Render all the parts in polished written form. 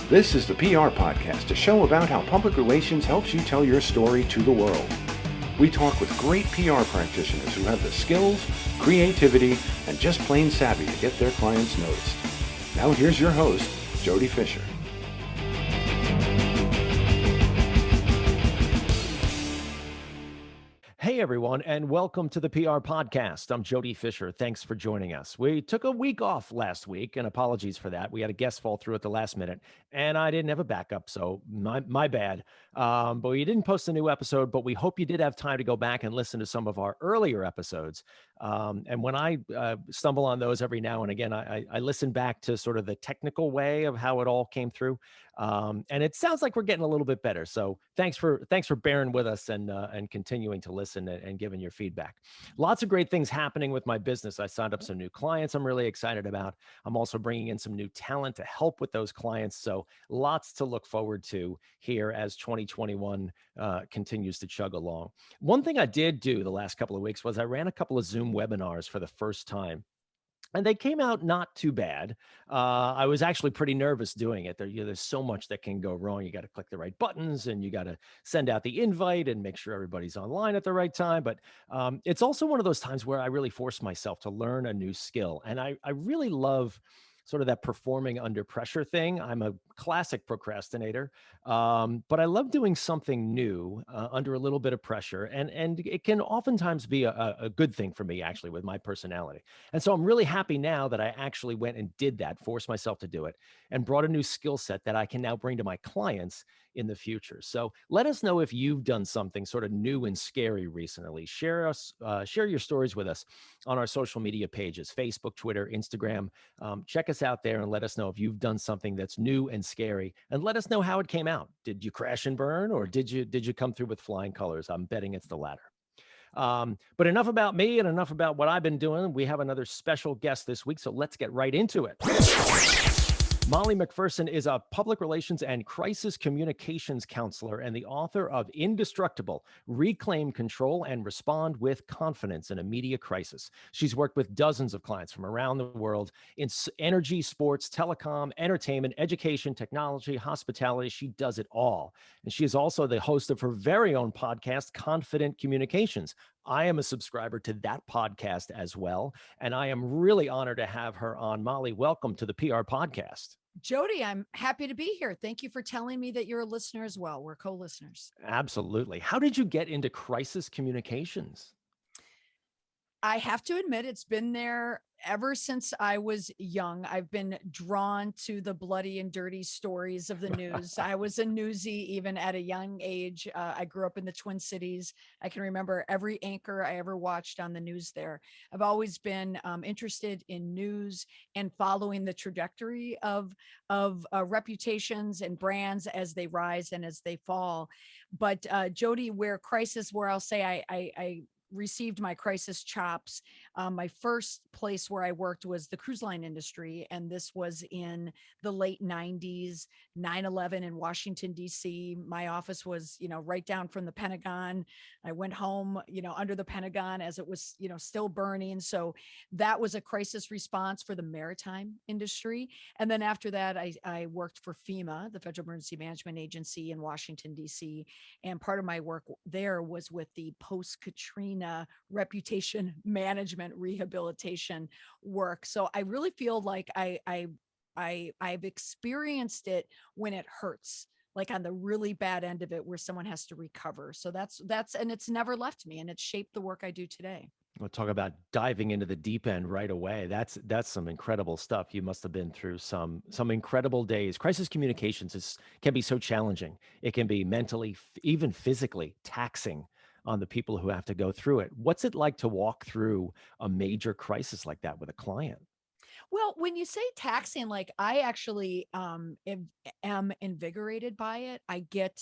This is the PR Podcast, a show about how public relations helps you tell your story to the world. We talk with great PR practitioners who have the skills, creativity, and just plain savvy to get their clients noticed. Now here's your host, Jody Fisher. Hey everyone, and welcome to the PR Podcast. I'm Jody Fisher. Thanks for joining us. We took a week off last week, and apologies for that. We had a guest fall through at the last minute, and I didn't have a backup, so my bad. But we didn't post a new episode, but we hope you did have time to go back and listen to some of our earlier episodes. And when I stumble on those every now and again, I listen back to sort of the technical way of how it all came through. And it sounds like we're getting a little bit better. So thanks for bearing with us and continuing to listen and giving your feedback. Lots of great things happening with my business. I signed up some new clients I'm really excited about. I'm also bringing in some new talent to help with those clients. So lots to look forward to here as 2021 continues to chug along. One thing I did do the last couple of weeks was I ran a couple of Zoom webinars for the first time. And they came out not too bad. I was actually pretty nervous doing it. There's so much that can go wrong. You got to click the right buttons and you got to send out the invite and make sure everybody's online at the right time. But it's also one of those times where I really force myself to learn a new skill. And I really love sort of that performing under pressure thing. I'm a classic procrastinator, but I love doing something new under a little bit of pressure. And it can oftentimes be a good thing for me, actually, with my personality. And so I'm really happy now that I actually went and did that, forced myself to do it, and brought a new skill set that I can now bring to my clients in the future. So let us know if you've done something sort of new and scary recently. Share your stories with us on our social media pages, Facebook, Twitter, Instagram. Check us out there and let us know if you've done something that's new and scary, and let us know how it came out. Did you crash and burn, or did you come through with flying colors? I'm betting it's the latter. But enough about me and enough about what I've been doing. We have another special guest this week, so let's get right into it. Molly McPherson is a public relations and crisis communications counselor and the author of Indestructible, Reclaim Control and Respond with Confidence in a Media Crisis. She's worked with dozens of clients from around the world in energy, sports, telecom, entertainment, education, technology, hospitality. She does it all. And she is also the host of her very own podcast, Confident Communications. I am a subscriber to that podcast as well, and I am really honored to have her on. Molly, welcome to the PR Podcast. Jody, I'm happy to be here. Thank you for telling me that you're a listener as well. We're co-listeners. Absolutely. How did you get into crisis communications? I have to admit, it's been there ever since I was young. I've been drawn to the bloody and dirty stories of the news. I was a newsie even at a young age. I grew up in the Twin Cities. I can remember every anchor I ever watched on the news there. I've always been interested in news and following the trajectory of reputations and brands as they rise and as they fall. But Jody, where I'll say I received my crisis chops. My first place where I worked was the cruise line industry. And this was in the late 90s, 9/11 in Washington, D.C. My office was, right down from the Pentagon. I went home, under the Pentagon as it was, still burning. So that was a crisis response for the maritime industry. And then after that, I worked for FEMA, the Federal Emergency Management Agency in Washington, D.C. And part of my work there was with the post-Katrina reputation management rehabilitation work. So I really feel like I've experienced it when it hurts, like on the really bad end of it where someone has to recover. So that's and it's never left me, and it's shaped the work I do today. We'll talk about diving into the deep end right away. That's some incredible stuff. You must have been through some incredible days. Crisis communications can be so challenging. It can be mentally, even physically taxing on the people who have to go through it. What's it like to walk through a major crisis like that with a client? Well, when you say taxing, like I actually am invigorated by it. I get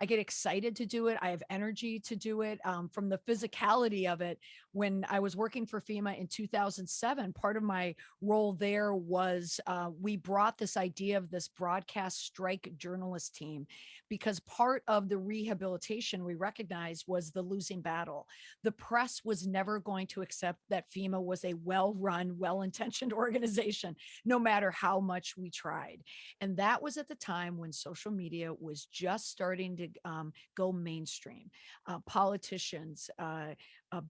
excited to do it. I have energy to do it. From the physicality of it, when I was working for FEMA in 2007, part of my role there was we brought this idea of this broadcast strike journalist team, because part of the rehabilitation we recognized was the losing battle. The press was never going to accept that FEMA was a well-run, well-intentioned organization, no matter how much we tried. And that was at the time when social media was just starting to go mainstream. Politicians,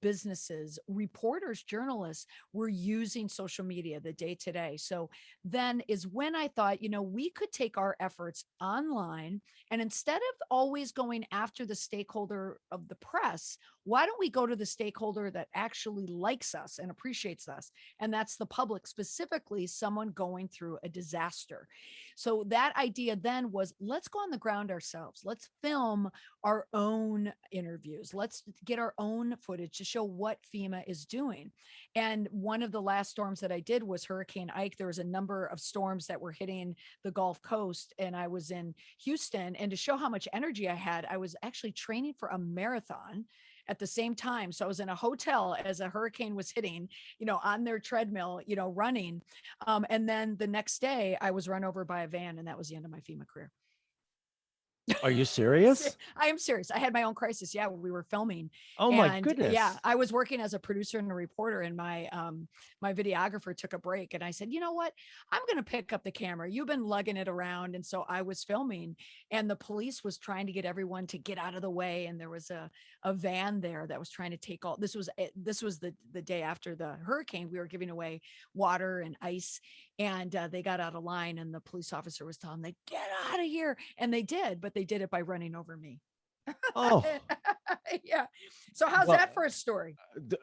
businesses, reporters, journalists were using social media the day to day. So then is when I thought, we could take our efforts online, and instead of always going after the stakeholder of the press, why don't we go to the stakeholder that actually likes us and appreciates us? And that's the public, specifically someone going through a disaster. So that idea then was, let's go on the ground ourselves. Let's film our own interviews. Let's get our own footage to show what FEMA is doing. And one of the last storms that I did was Hurricane Ike. There was a number of storms that were hitting the Gulf Coast, and I was in Houston. And to show how much energy I had, I was actually training for a marathon at the same time. So I was in a hotel as a hurricane was hitting, on their treadmill, running. And then the next day I was run over by a van, and that was the end of my FEMA career. Are you serious? I am serious. I had my own crisis. Yeah, we were filming. Oh my goodness. Yeah, I was working as a producer and a reporter, and my videographer took a break, and I said, you know what? I'm going to pick up the camera. You've been lugging it around, and so I was filming, and the police was trying to get everyone to get out of the way, and there was a van there that was trying to take all. This was the day after the hurricane. We were giving away water and ice, and they got out of line, and the police officer was telling them, get out of here, and they did, but they did it by running over me. Oh, yeah. So how's that for a story?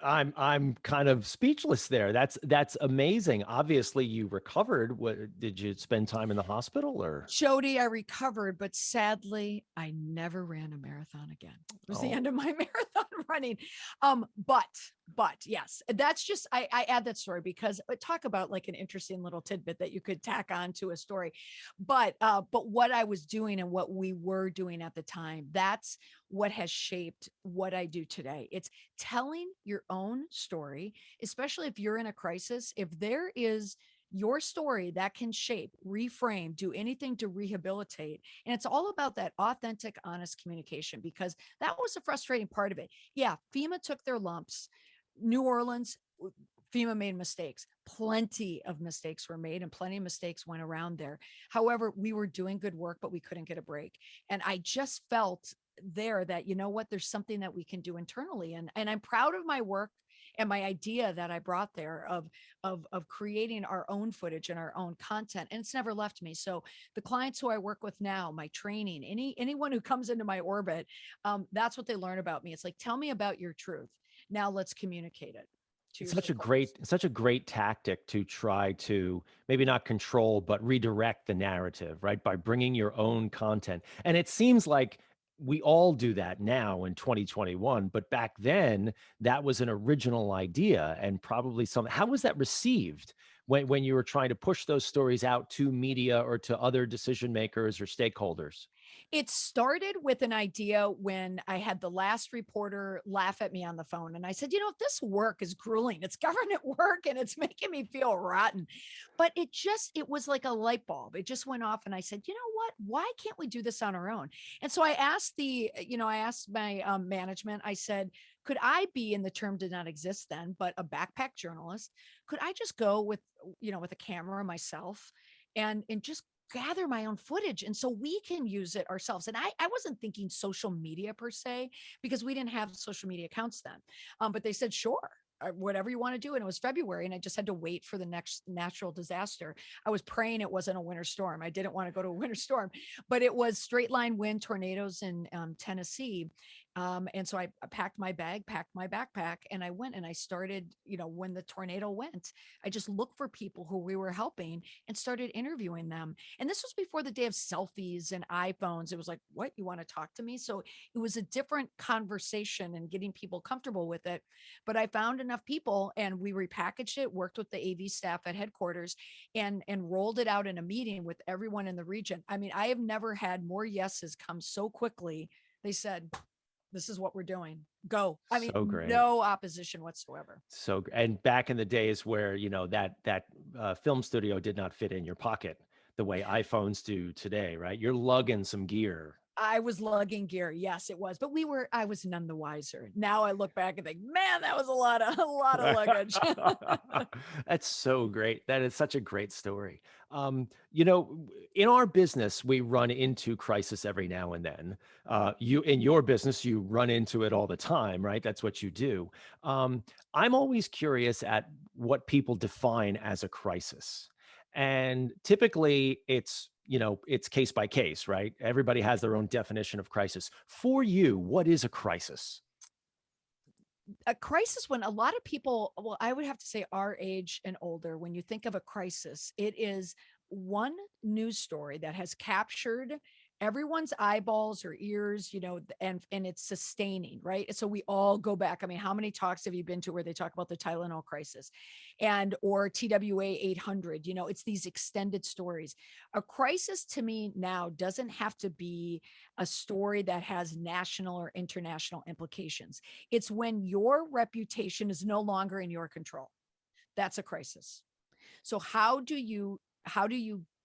I'm kind of speechless there. That's amazing. Obviously you recovered. What, did you spend time in the hospital or? Jody, I recovered, but sadly I never ran a marathon again. It was the end of my marathon running. But yes, that's just, I add that story because talk about like an interesting little tidbit that you could tack on to a story. But what I was doing and what we were doing at the time, that's what has shaped what I do today. It's telling your own story, especially if you're in a crisis. If there is your story that can shape, reframe, do anything to rehabilitate. And it's all about that authentic, honest communication, because that was the frustrating part of it. Yeah, FEMA took their lumps. New Orleans, FEMA made mistakes. Plenty of mistakes were made and plenty of mistakes went around there. However, we were doing good work, but we couldn't get a break. And I just felt there that, there's something that we can do internally. And I'm proud of my work and my idea that I brought there of creating our own footage and our own content. And it's never left me. So the clients who I work with now, my training, anyone who comes into my orbit, that's what they learn about me. It's like, tell me about your truth. Now let's communicate it. It's such a great tactic to try to maybe not control, but redirect the narrative, right? By bringing your own content. And it seems like we all do that now in 2021, but back then that was an original idea and probably something. How was that received when you were trying to push those stories out to media or to other decision makers or stakeholders? It started with an idea when I had the last reporter laugh at me on the phone. And I said, this work is grueling. It's government work and it's making me feel rotten. But it was like a light bulb. It just went off. And I said, you know what? Why can't we do this on our own? And so I asked my management, I said, could I be, in the term did not exist then, but a backpack journalist? Could I just go with a camera myself and just gather my own footage, and so we can use it ourselves? And I wasn't thinking social media per se, because we didn't have social media accounts then. But they said, sure, whatever you want to do. And it was February, and I just had to wait for the next natural disaster. I was praying it wasn't a winter storm. I didn't want to go to a winter storm, but it was straight line wind tornadoes in Tennessee. And so I packed my bag, packed my backpack, and I went and I started, when the tornado went, I just looked for people who we were helping and started interviewing them. And this was before the day of selfies and iPhones. It was like, what, you want to talk to me? So it was a different conversation and getting people comfortable with it. But I found enough people, and we repackaged it, worked with the AV staff at headquarters, and rolled it out in a meeting with everyone in the region. I mean, I have never had more yeses come so quickly. They said, this is what we're doing. Go. I mean, So great. no opposition whatsoever. And back in the days where, that film studio did not fit in your pocket the way iPhones do today, right? You're lugging some gear. I was lugging gear. Yes, it was. But I was none the wiser. Now I look back and think, man, that was a lot of luggage. That's so great. That is such a great story. In our business, we run into crisis every now and then. You in your business, you run into it all the time, right? That's what you do. I'm always curious at what people define as a crisis. And typically it's case by case, right? Everybody has their own definition of crisis. For you, what is a crisis? A crisis, when a lot of people, well, I would have to say our age and older, when you think of a crisis, it is one news story that has captured everyone's eyeballs or ears, and it's sustaining, right? So we all go back. I mean, how many talks have you been to where they talk about the Tylenol crisis and or TWA 800? It's these extended stories. A crisis to me now doesn't have to be a story that has national or international implications. It's when your reputation is no longer in your control. That's a crisis. So how do you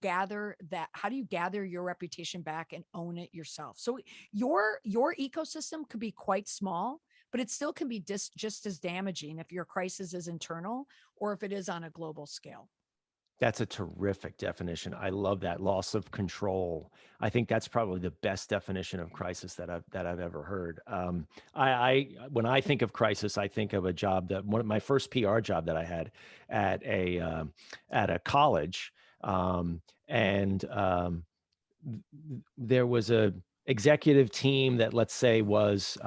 gather that? How do you gather your reputation back and own it yourself? So your ecosystem could be quite small, but it still can be just as damaging if your crisis is internal or if it is on a global scale. That's a terrific definition. I love that, loss of control. I think that's probably the best definition of crisis that I've ever heard. I when I think of crisis, I think of a job that my first PR job that I had at a college, and there was a executive team that, let's say, was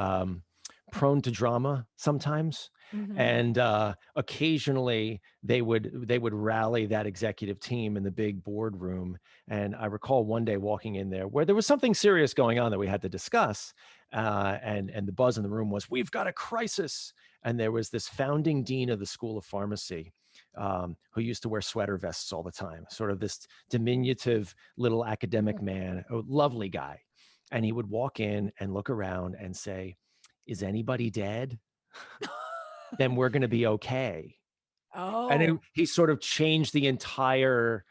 prone to drama sometimes, Mm-hmm. and occasionally they would rally that executive team in the big boardroom. And I recall one day walking in there where there was something serious going on that we had to discuss, and the buzz in the room was, "We've got a crisis." And there was this founding dean of the School of Pharmacy, who used to wear sweater vests all the time, sort of this diminutive little academic man, a lovely guy. And he would walk in and look around and say, "Is anybody dead? Then we're going to be okay." And Oh, he sort of changed the entire,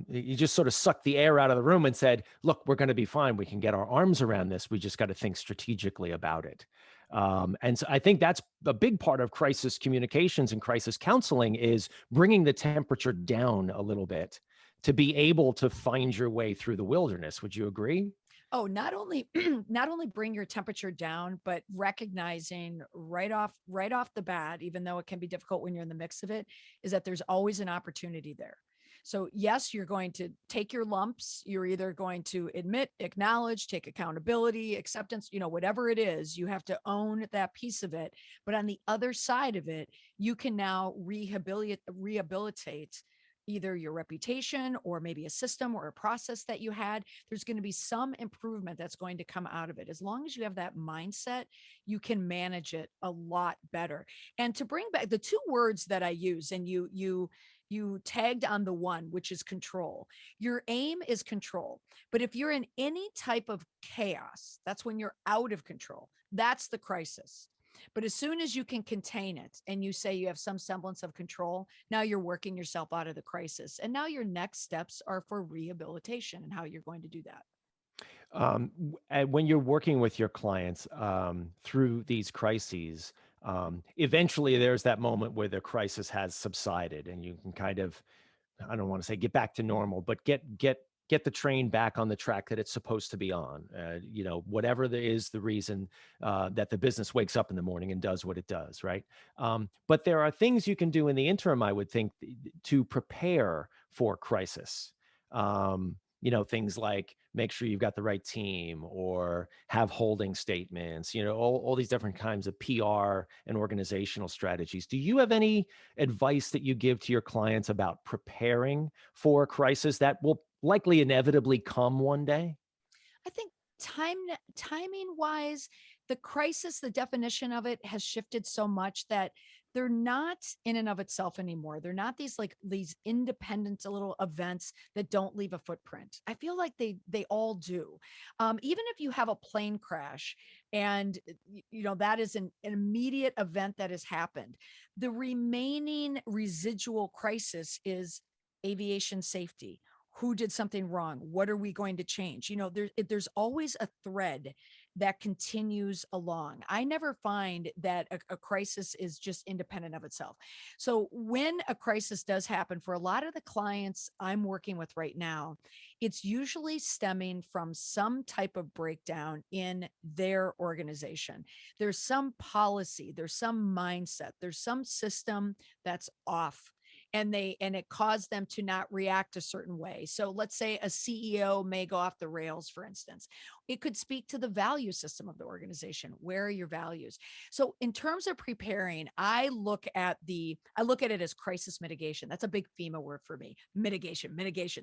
he just sort of sucked the air out of the room and said, "Look, we're going to be fine. We can get our arms around this. We just got to think strategically about it." And so I think that's a big part of crisis communications and crisis counseling, is bringing the temperature down a little bit to be able to find your way through the wilderness. Would you agree? oh, not only not only bring your temperature down, but recognizing right off the bat, even though it can be difficult when you're in the mix of it, is that there's always an opportunity there. So yes, you're going to take your lumps. You're either going to admit, acknowledge, take accountability, acceptance, whatever it is, you have to own that piece of it. But on the other side of it, you can now rehabilitate either your reputation or maybe a system or a process that you had. There's going to be some improvement that's going to come out of it. As long as you have that mindset, you can manage it a lot better. And to bring back the two words that I use, and you tagged on the one, which is control. Your aim is control. But if you're in any type of chaos, that's when you're out of control. That's the crisis. But as soon as you can contain it and you say you have some semblance of control, now you're working yourself out of the crisis. And now your next steps are for rehabilitation and how you're going to do that. And when you're working with your clients, through these crises, eventually there's that moment where the crisis has subsided and you can kind of, I don't want to say get back to normal, but get the train back on the track that it's supposed to be on. Whatever there is the reason that the business wakes up in the morning and does what it does, right? But there are things you can do in the interim, I would think, to prepare for crisis. Things like make sure you've got the right team, or have holding statements, all these different kinds of PR and organizational strategies. Do you have any advice that you give to your clients about preparing for a crisis that will likely inevitably come one day? I think timing wise, the crisis, the definition of it has shifted so much that they're not in and of itself anymore. They're not these like these independent little events that don't leave a footprint. I feel like they all do. Even if you have a plane crash and that is an immediate event that has happened, the remaining residual crisis is aviation safety. Who did something wrong? What are we going to change? There's always a thread that continues along. I never find that a crisis is just independent of itself. So when a crisis does happen, for a lot of the clients I'm working with right now, it's usually stemming from some type of breakdown in their organization. There's some policy, there's some mindset, there's some system that's off, and it caused them to not react a certain way. So let's say a CEO may go off the rails, for instance. It could speak to the value system of the organization. Where are your values? So in terms of preparing, I look at it as crisis mitigation. That's a big FEMA word for me. Mitigation,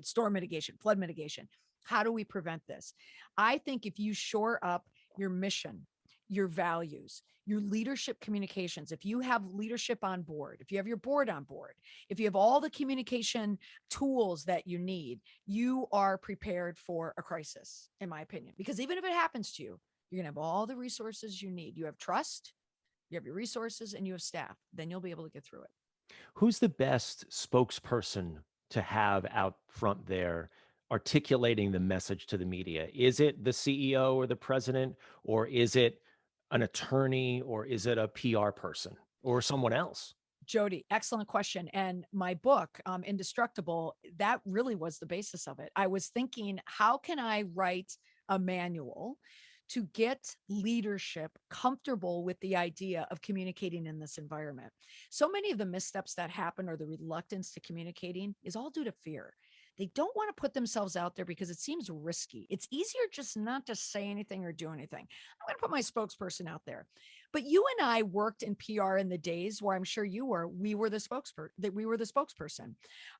storm mitigation, flood mitigation. How do we prevent this? I think if you shore up your mission, your values, your leadership communications, if you have leadership on board, if you have your board on board, if you have all the communication tools that you need, you are prepared for a crisis, in my opinion. Because even if it happens to you, you're going to have all the resources you need. You have trust, you have your resources, and you have staff. Then you'll be able to get through it. Who's the best spokesperson to have out front there articulating the message to the media? Is it the CEO or the president, or is it an attorney, or is it a PR person or someone else? Jody, excellent question. And my book, Indestructible, that really was the basis of it. I was thinking, how can I write a manual to get leadership comfortable with the idea of communicating in this environment? So many of the missteps that happen, or the reluctance to communicating, is all due to fear. They don't want to put themselves out there because it seems risky. It's easier just not to say anything or do anything. I'm going to put my spokesperson out there. But you and I worked in PR in the days where I'm sure you were. We were the spokesperson.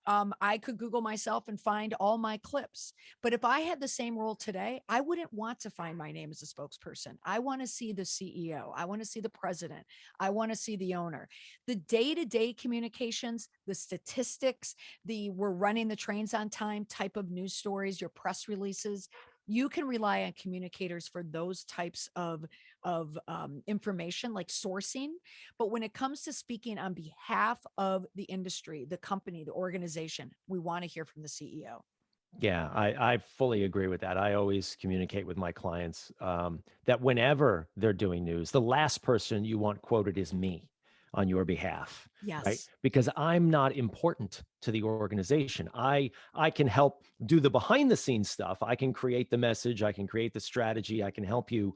I could Google myself and find all my clips. But if I had the same role today, I wouldn't want to find my name as a spokesperson. I want to see the CEO. I want to see the president. I want to see the owner. The day-to-day communications, the statistics, the we're running the trains on time type of news stories, your press releases, you can rely on communicators for those types of information, like sourcing. But when it comes to speaking on behalf of the industry, the company, the organization, we want to hear from the CEO. Yeah, I fully agree with that. I always communicate with my clients that whenever they're doing news, the last person you want quoted is me on your behalf, right? Yes. Because I'm not important to the organization. I can help do the behind the scenes stuff. I can create the message. I can create the strategy. I can help you,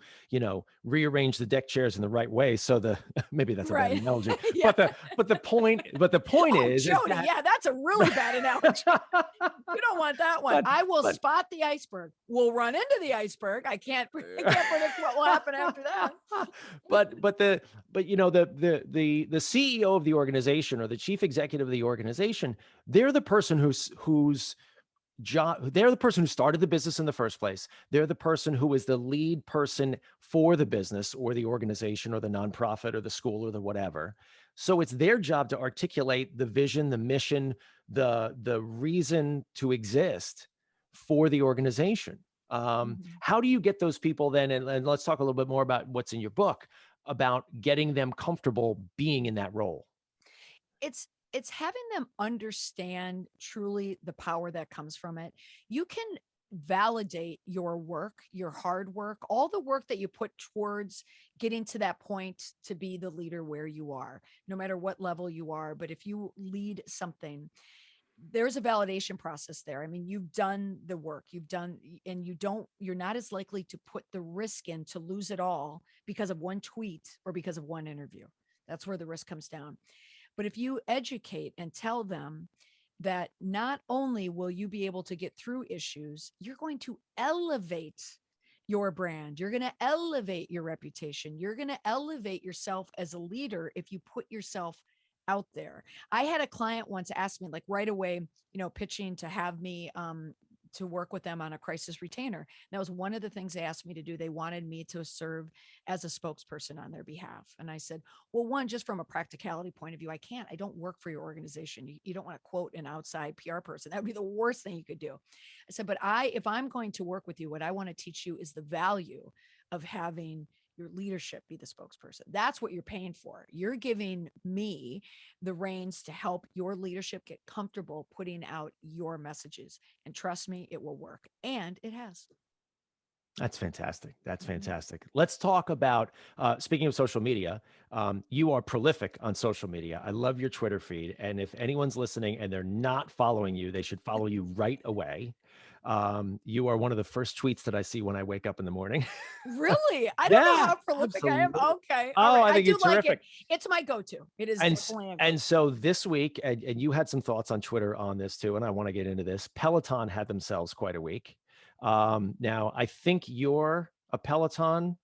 rearrange the deck chairs in the right way. So the maybe that's a bad Right. analogy, Yeah. but the point Oh, is Jody, that yeah, that's a really bad analogy. You don't want that one. but I will but spot the iceberg. We'll run into the iceberg. I can't predict what will happen after that. but the CEO of the organization or the chief executive of the organization, they're the person whose job, they're the person who started the business in the first place. They're the person who is the lead person for the business or the organization or the nonprofit or the school or the whatever. So it's their job to articulate the vision, the mission, the reason to exist for the organization. Mhm. How do you get those people then? And let's talk a little bit more about what's in your book about getting them comfortable being in that role. It's having them understand truly the power that comes from it. You can validate your work, your hard work, all the work that you put towards getting to that point to be the leader where you are, no matter what level you are. But if you lead something, there's a validation process there. I mean, you've done the work, and you're not as likely to put the risk in to lose it all because of one tweet or because of one interview. That's where the risk comes down. But if you educate and tell them that not only will you be able to get through issues, you're going to elevate your brand. You're going to elevate your reputation. You're going to elevate yourself as a leader if you put yourself out there. I had a client once ask me, like right away, pitching to have me to work with them on a crisis retainer. That was one of the things they asked me to do. They wanted me to serve as a spokesperson on their behalf. And I said, well, one, just from a practicality point of view, I can't. I don't work for your organization. You don't want to quote an outside PR person. That would be the worst thing you could do. I said, but if I'm going to work with you, what I want to teach you is the value of having your leadership be the spokesperson. That's what you're paying for. You're giving me the reins to help your leadership get comfortable putting out your messages. And trust me, it will work. And it has. That's fantastic. That's fantastic. Let's talk about, speaking of social media, you are prolific on social media. I love your Twitter feed. And if anyone's listening and they're not following you, they should follow you right away. You are one of the first tweets that I see when I wake up in the morning. Really? I don't know how prolific I am. absolutely. Okay. Oh, All right. I think do you're terrific. It's my go-to. It is And, definitely a and go-to. so this week, and you had some thoughts on Twitter on this too, and I want to get into this. Peloton had themselves quite a week. Now, I think you're a Peloton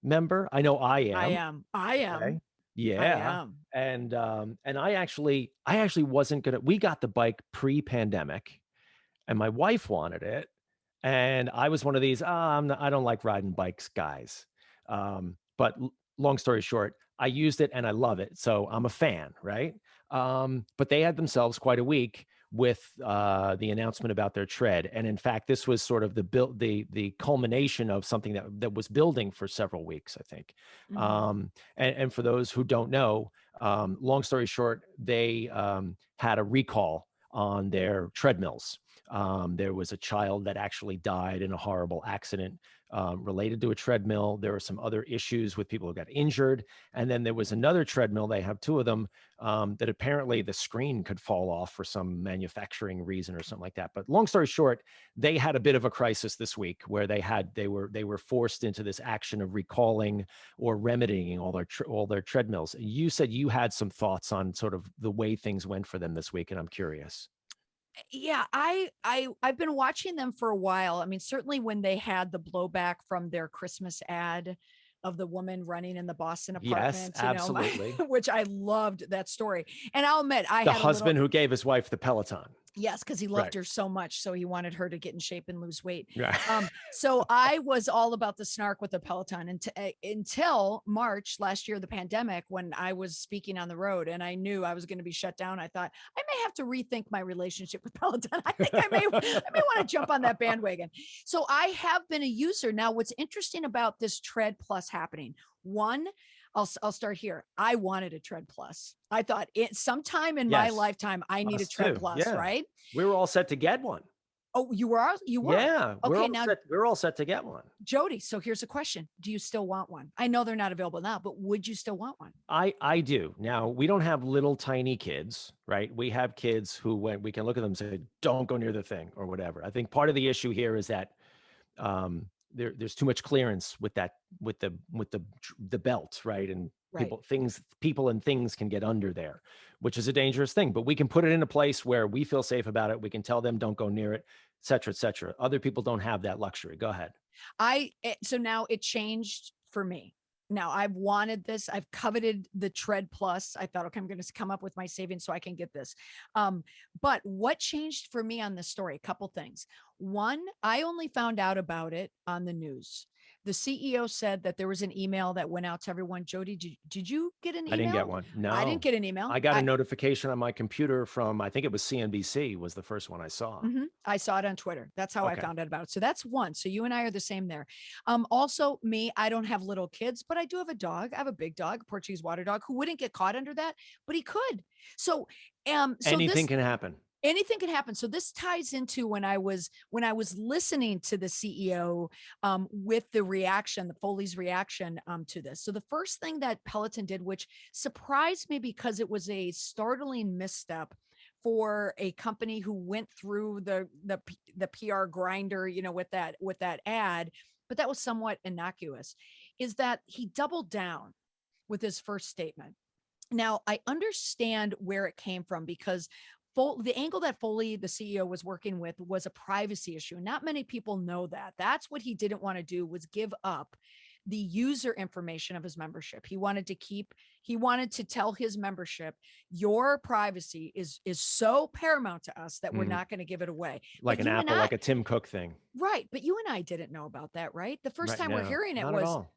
member. I know I am. I am. Okay. Yeah. I am. And I actually wasn't gonna. We got the bike pre-pandemic, and my wife wanted it, and I was one of these. I don't like riding bikes, guys. But long story short, I used it and I love it, so I'm a fan, right? But they had themselves quite a week with the announcement about their tread, and in fact, this was sort of the culmination of something that was building for several weeks, I think. And for those who don't know, long story short, they had a recall on their treadmills. There was a child that actually died in a horrible accident related to a treadmill. There were some other issues with people who got injured. And then there was another treadmill, they have two of them, that apparently the screen could fall off for some manufacturing reason or something like that. But long story short, they had a bit of a crisis this week where they were forced into this action of recalling or remedying all their treadmills. You said you had some thoughts on sort of the way things went for them this week, and I'm curious. Yeah, I've been watching them for a while. I mean, certainly when they had the blowback from their Christmas ad of the woman running in the Boston apartment, Yes, absolutely. Which I loved that story. And I'll admit, The husband who gave his wife the Peloton. Yes, because he loved her so much. So he wanted her to get in shape and lose weight. Right. So I was all about the snark with the Peloton until March last year, the pandemic, when I was speaking on the road and I knew I was going to be shut down. I thought I may have to rethink my relationship with Peloton. I think I may want to jump on that bandwagon. So I have been a user. Now, what's interesting about this Tread Plus happening, one, I'll start here. I wanted a Tread Plus. I thought sometime in my lifetime, I need a Tread Plus, right? We were all set to get one. Oh, you were? Yeah. Okay, we're all set to get one. Jody, so here's a question. Do you still want one? I know they're not available now, but would you still want one? I do. Now, we don't have little tiny kids, right? We have kids who, when we can look at them and say, don't go near the thing or whatever. I think part of the issue here is that there's too much clearance with the belt, right? And people and things can get under there, which is a dangerous thing. But we can put it in a place where we feel safe about it. We can tell them don't go near it, et cetera, et cetera. Other people don't have that luxury. Go ahead. So now it changed for me. Now I've wanted this. I've coveted the Tread Plus. I thought, okay, I'm going to come up with my savings so I can get this. But what changed for me on this story? A couple things. One, I only found out about it on the news. The CEO said that there was an email that went out to everyone. Jody, did you get an email? I didn't get one. No, I didn't get an email. I got a notification on my computer from, I think it was CNBC was the first one I saw. I saw it on Twitter. That's how I found out about it. So that's one. So you and I are the same there. Also me, I don't have little kids, but I do have a dog. I have a big dog, a Portuguese water dog, who wouldn't get caught under that, but he could. So anything can happen. Anything can happen. So this ties into when I was listening to the CEO with the reaction, the Foley's reaction to this. So the first thing that Peloton did, which surprised me because it was a startling misstep for a company who went through the PR grinder, with that ad, but that was somewhat innocuous, is that he doubled down with his first statement. Now I understand where it came from because the angle that Foley, the CEO, was working with was a privacy issue. Not many people know that. That's what he didn't want to do, was give up the user information of his membership. He wanted to tell his membership, your privacy is so paramount to us that we're Mhm. not going to give it away. Like But an you and Apple, I, like a Tim Cook thing. right. But you and I didn't know about that, right? The first Right time we're now, hearing it not at was all.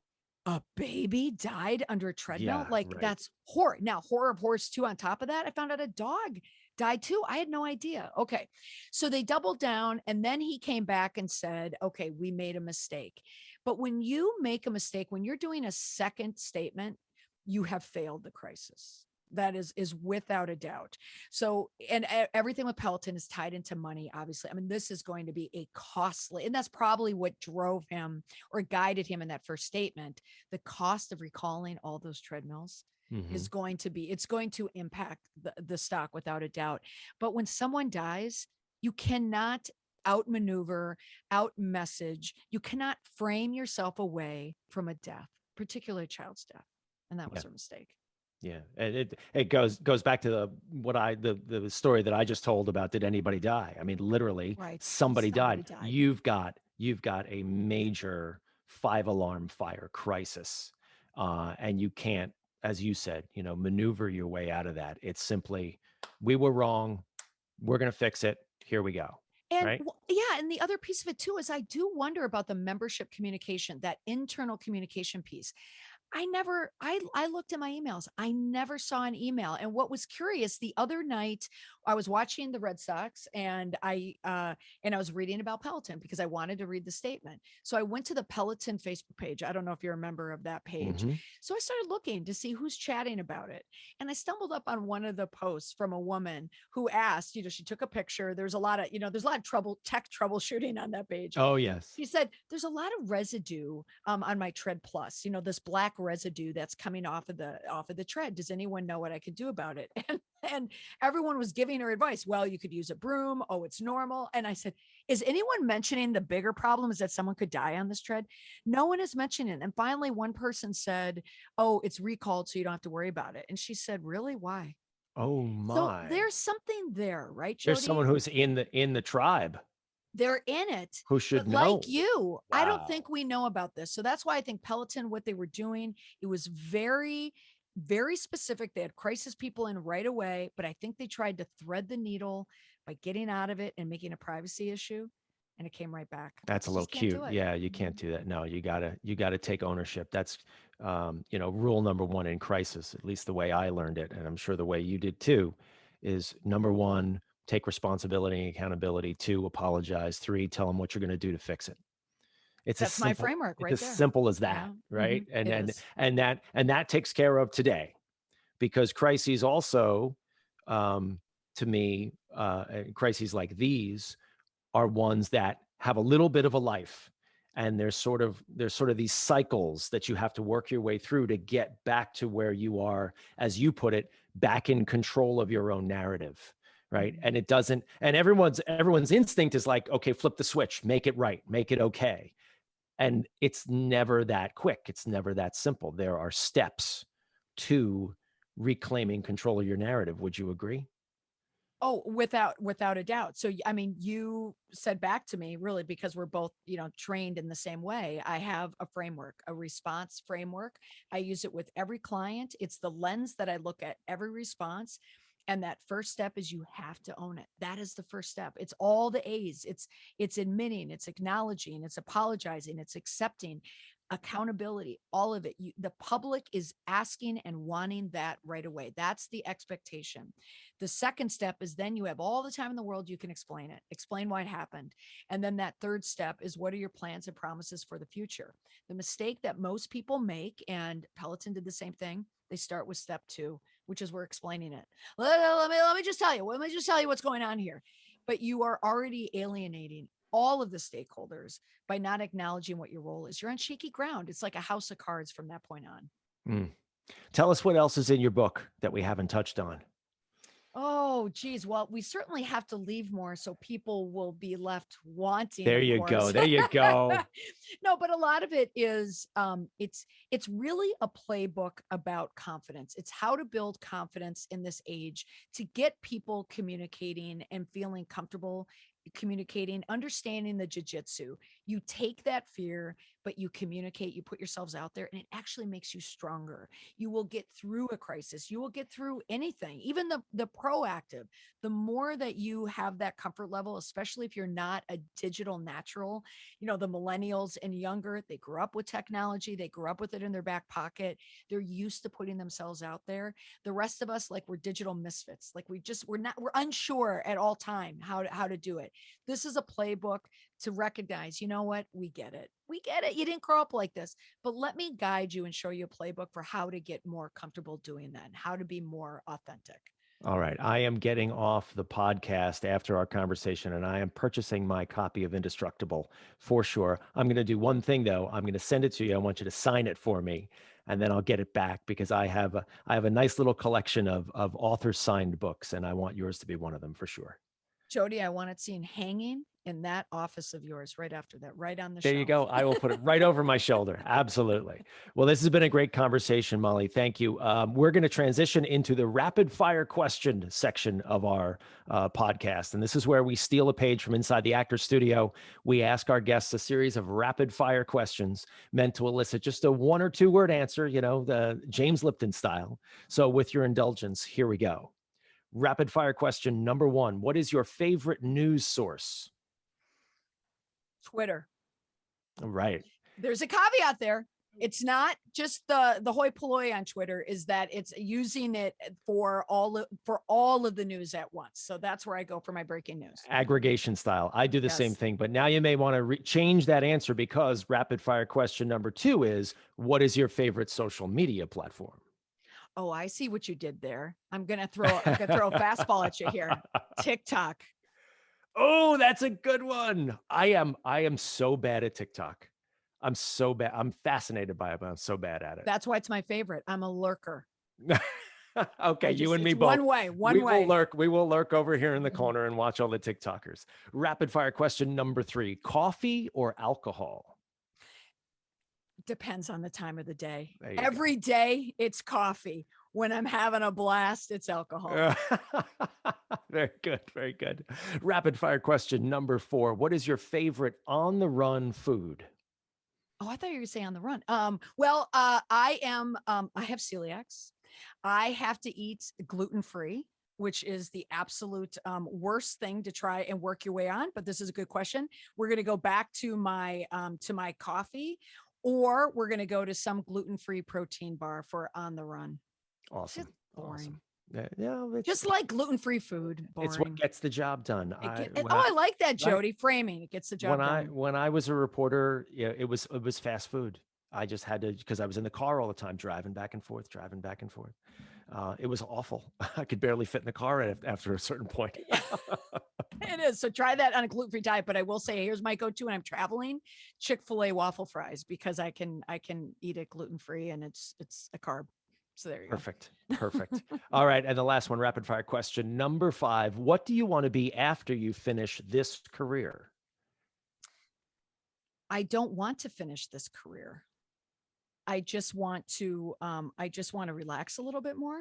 a baby died under a treadmill. Yeah, Like right. that's horror. Now, horror of horse too. On top of that, I found out a dog died too. I had no idea. Okay. So they doubled down and then he came back and said, okay, we made a mistake. But when you make a mistake, when you're doing a second statement, you have failed the crisis. That is without a doubt. So, and everything with Peloton is tied into money, obviously. I mean, this is going to be a costly, and that's probably what drove him or guided him in that first statement. The cost of recalling all those treadmills Mhm. is going to be, it's going to impact the stock without a doubt. But when someone dies, you cannot outmaneuver, out message, you cannot frame yourself away from a death, particularly a child's death. And that Yeah. was a mistake. Yeah, and it goes back to the story that I just told about. Did anybody die? I mean, literally, Right. somebody died. Somebody died. You've got a major 5-alarm fire crisis, and you can't, as you said, maneuver your way out of that. It's simply, we were wrong. We're gonna fix it. Here we go. And Right? yeah, and the other piece of it too is I do wonder about the membership communication, that internal communication piece. I looked at my emails. I never saw an email. And what was curious, the other night I was watching the Red Sox and I was reading about Peloton because I wanted to read the statement. So I went to the Peloton Facebook page. I don't know if you're a member of that page. Mm-hmm. So I started looking to see who's chatting about it. And I stumbled up on one of the posts from a woman who asked, she took a picture. There's a lot of, there's a lot of tech troubleshooting on that page. Oh yes. She said, there's a lot of residue on my Tread Plus, this black residue that's coming off of the tread. Does anyone know what I could do about it? And everyone was giving her advice. Well, you could use a broom. Oh, it's normal. And I said, is anyone mentioning the bigger problem is that someone could die on this tread? No one is mentioning it. And finally, one person said, oh, it's recalled, so you don't have to worry about it. And she said, really? Why? Oh So my. there's something there, right, There's Jody? someone who's in the tribe They're in it. who should But like know. you, I don't Wow. think we know about this. So that's why I think Peloton, what they were doing, it was very, very specific. They had crisis people in right away, but I think they tried to thread the needle by getting out of it and making a privacy issue. And it came right back. That's a You little just can't cute. do it. Yeah, you can't do that. No, you gotta take ownership. That's rule number one in crisis, at least the way I learned it, and I'm sure the way you did too, is number one, take responsibility and accountability. Two, apologize. Three, tell them what you're gonna do to fix it. It's as That's my simple, framework it's right as there. simple as Yeah. that, right? And It and is. and that takes care of today, because crises also, to me, crises like these are ones that have a little bit of a life, and there's sort of these cycles that you have to work your way through to get back to where you are, as you put it, back in control of your own narrative, right? Mhm. And it doesn't, and everyone's instinct is like, okay, flip the switch, make it right, make it okay. And it's never that quick, it's never that simple. There are steps to reclaiming control of your narrative. Would you agree? Oh, without a doubt. So, I mean, you said back to me really because we're both, trained in the same way. I have a framework, a response framework. I use it with every client. It's the lens that I look at every response. And that first step is you have to own it. That is the first step. It's all the A's. It's admitting, it's acknowledging, it's apologizing, it's accepting, accountability, all of it. The public is asking and wanting that right away. That's the expectation. The second step is then you have all the time in the world, you can explain it, explain why it happened. And then that third step is what are your plans and promises for the future? The mistake that most people make, and Peloton did the same thing, they start with step two, which is we're explaining it. Let me just tell you, what's going on here. But you are already alienating all of the stakeholders by not acknowledging what your role is. You're on shaky ground. It's like a house of cards from that point on. Mm. Tell us what else is in your book that we haven't touched on. Oh, geez. Well, we certainly have to leave more so people will be left wanting, There of you course. go. There you go. No, but a lot of it is it's really a playbook about confidence. It's how to build confidence in this age to get people communicating and feeling comfortable communicating, understanding the jujitsu. You take that fear, but you communicate, you put yourselves out there, and it actually makes you stronger. You will get through a crisis. You will get through anything, even the proactive. The more that you have that comfort level, especially if you're not a digital natural, the millennials and younger, they grew up with technology. They grew up with it in their back pocket. They're used to putting themselves out there. The rest of us, like, we're digital misfits. Like, we're unsure at all time how to do it. This is a playbook to recognize, you know what? We get it. We get it. You didn't grow up like this, but let me guide you and show you a playbook for how to get more comfortable doing that and how to be more authentic. All right. I am getting off the podcast after our conversation, and I am purchasing my copy of Indestructible for sure. I'm going to do one thing, though. I'm going to send it to you. I want you to sign it for me, and then I'll get it back because I have a nice little collection of author signed books, and I want yours to be one of them for sure. Jody, I want it seen hanging in that office of yours right after that, right on the There shelf. you go. I will put it right over my shoulder. Absolutely. Well, this has been a great conversation, Molly. Thank you. We're going to transition into the rapid fire question section of our podcast. And this is where we steal a page from inside the actor's studio. We ask our guests a series of rapid fire questions meant to elicit just a 1 or 2 word answer, the James Lipton style. So with your indulgence, here we go. Rapid fire question number 1. What is your favorite news source? Twitter. Right. There's a caveat there. It's not just the hoi polloi on Twitter, is that it's using it for all of the news at once. So that's where I go for my breaking news. Aggregation style. I do the same thing, but now you may want to change that answer because rapid fire question number 2 is, what is your favorite social media platform? Oh, I see what you did there. I'm gonna throw a fastball at you here. TikTok. Oh, that's a good one. I am so bad at TikTok. I'm so bad. I'm fascinated by it, but I'm so bad at it. That's why it's my favorite. I'm a lurker. Okay, you and me both. One way. We will lurk over here in the corner and watch all the TikTokers. Rapid fire question number 3. Coffee or alcohol? Depends on the time of the day. Every day it's coffee. When I'm having a blast, it's alcohol. Very good. Very good. Rapid fire question number 4. What is your favorite on the run food? Oh, I thought you were going to say on the run. I have celiacs. I have to eat gluten-free, which is the absolute worst thing to try and work your way on. But this is a good question. We're going to go back to my coffee, or we're going to go to some gluten-free protein bar for on the run. Awesome. Boring. Awesome. Yeah, just like gluten-free food. Boring. It's what gets the job done. I like that, Jody. Framing. It gets the job done. When I was a reporter, it was fast food. I just had to, because I was in the car all the time, driving back and forth. It was awful. I could barely fit in the car after a certain point. It is. So try that on a gluten-free diet. But I will say, here's my go-to when I'm traveling: Chick-fil-A waffle fries, because I can eat it gluten-free and it's a carb. So there you go. Perfect. All right. And the last one, rapid fire question number 5. What do you want to be after you finish this career? I don't want to finish this career. I just want to relax a little bit more,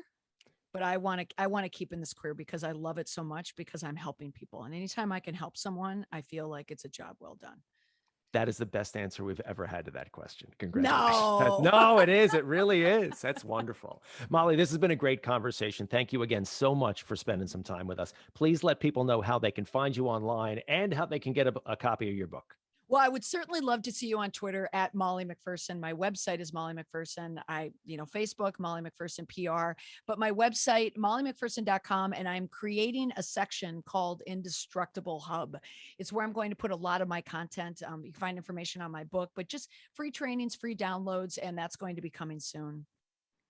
but I want to keep in this career because I love it so much, because I'm helping people. And anytime I can help someone, I feel like it's a job well done. That is the best answer we've ever had to that question. Congratulations. No, it is. It really is. That's wonderful. Molly, this has been a great conversation. Thank you again so much for spending some time with us. Please let people know how they can find you online and how they can get a copy of your book. Well, I would certainly love to see you on Twitter at Molly McPherson. My website is Molly McPherson. Facebook, Molly McPherson PR, but my website, mollymcpherson.com. And I'm creating a section called Indestructible Hub. It's where I'm going to put a lot of my content. You can find information on my book, but just free trainings, free downloads, and that's going to be coming soon.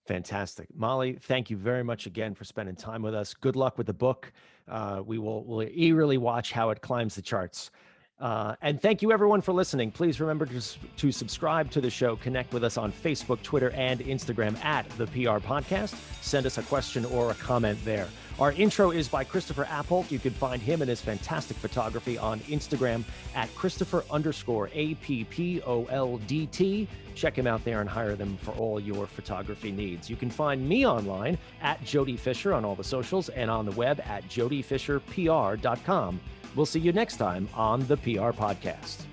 Fantastic. Molly, thank you very much again for spending time with us. Good luck with the book. We'll eagerly watch how it climbs the charts. And thank you everyone for listening. Please remember to subscribe to the show, connect with us on Facebook, Twitter, and Instagram at the PR Podcast. Send us a question or a comment there. Our intro is by Christopher Appold. You can find him and his fantastic photography on Instagram at Christopher_APPOLDT. Check him out there and hire them for all your photography needs. You can find me online at Jody Fisher on all the socials and on the web at jodyfisherpr.com. We'll see you next time on the PR Podcast.